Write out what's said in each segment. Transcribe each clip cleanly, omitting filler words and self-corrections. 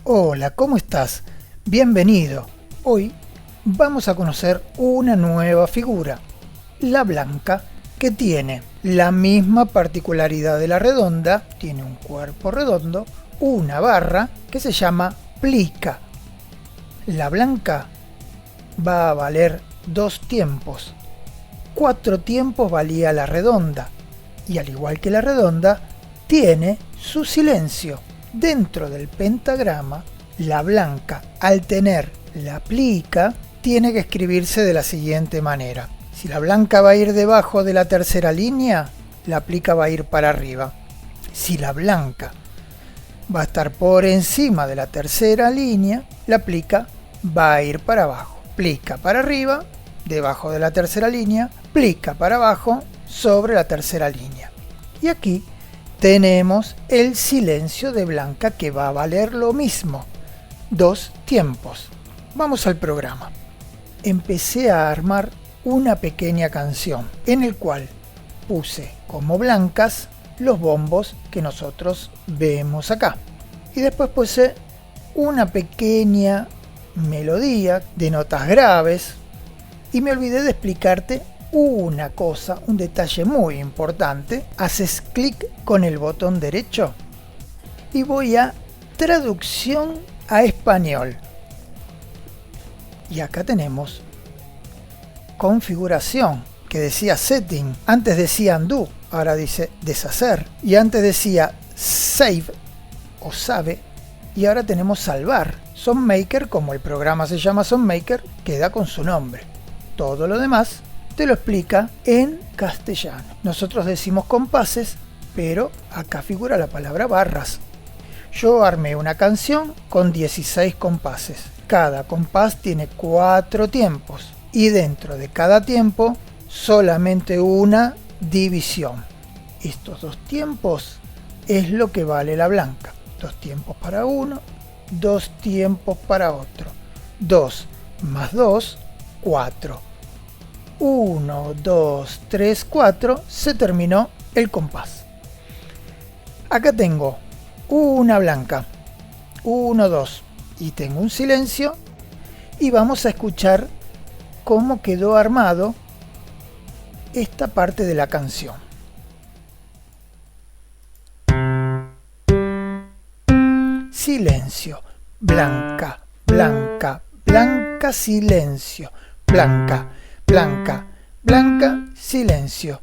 Hola, ¿cómo estás? Bienvenido. Hoy vamos a conocer una nueva figura, la blanca, que tiene la misma particularidad de la redonda, tiene un cuerpo redondo, una barra que se llama plica. La blanca va a valer 2 tiempos. 4 tiempos valía la redonda, y al igual que la redonda, tiene su silencio. Dentro del pentagrama, la blanca, al tener la plica, tiene que escribirse de la siguiente manera. Si la blanca va a ir debajo de la tercera línea, la plica va a ir para arriba. Si la blanca va a estar por encima de la tercera línea, la plica va a ir para abajo. Plica para arriba, debajo de la tercera línea, plica para abajo, sobre la tercera línea. Y aquí tenemos el silencio de blanca, que va a valer lo mismo, 2 tiempos. Vamos al programa. Empecé a armar una pequeña canción en el cual puse como blancas los bombos que nosotros vemos acá. Y después puse una pequeña melodía de notas graves y me olvidé de explicarte una cosa, un detalle muy importante. Haces clic con el botón derecho y voy a traducción a español. Y acá tenemos configuración, que decía setting, antes decía undo, ahora dice deshacer, y antes decía save o save, y ahora tenemos salvar. SongMaker, como el programa se llama SongMaker, queda con su nombre. Todo lo demás te lo explica en castellano. Nosotros decimos compases, pero acá figura la palabra barras. Yo armé una canción con 16 compases. Cada compás tiene 4 tiempos y dentro de cada tiempo solamente una división. Estos 2 tiempos es lo que vale la blanca. 2 tiempos para uno, 2 tiempos para otro. 2 más 2, 4. 1, 2, 3, 4, se terminó el compás. Acá tengo una blanca, 1, 2, y tengo un silencio, y vamos a escuchar cómo quedó armado esta parte de la canción. Silencio, blanca, blanca, blanca, silencio, blanca, blanca, blanca, silencio.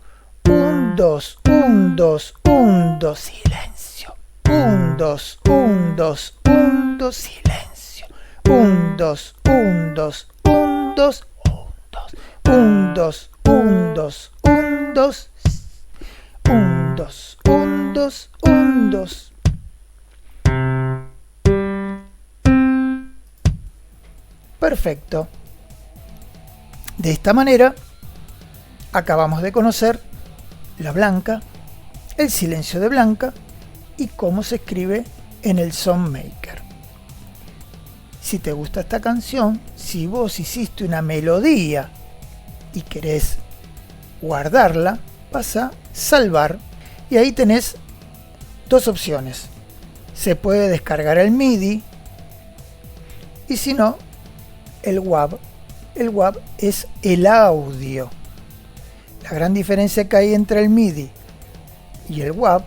1, 2, 1, 2, 1, 2, silencio. 1, 2, 1, 2, 1, 2, silencio. 1, 2, 1, 2, 1, 2, 1, 2, 1, 2, 1, 2, 1, 2, 1, 2, 1, 2. Perfecto. De esta manera acabamos de conocer la blanca, el silencio de blanca y cómo se escribe en el SongMaker. Si te gusta esta canción, si vos hiciste una melodía y querés guardarla, vas a salvar y ahí tenés 2 opciones. Se puede descargar el MIDI y si no, el WAV. El WAV es el audio. La gran diferencia que hay entre el MIDI y el WAV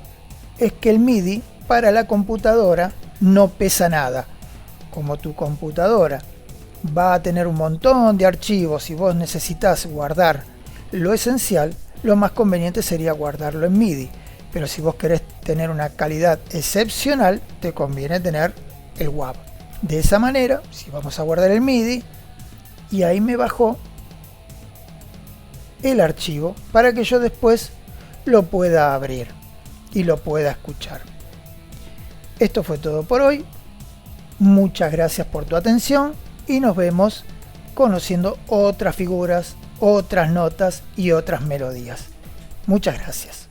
es que el MIDI para la computadora no pesa nada. Como tu computadora va a tener un montón de archivos y vos necesitas guardar lo esencial, lo más conveniente sería guardarlo en MIDI. Pero si vos querés tener una calidad excepcional, te conviene tener el WAV. De esa manera, si vamos a guardar el MIDI, y ahí me bajó el archivo para que yo después lo pueda abrir y lo pueda escuchar. Esto fue todo por hoy. Muchas gracias por tu atención y nos vemos conociendo otras figuras, otras notas y otras melodías. Muchas gracias.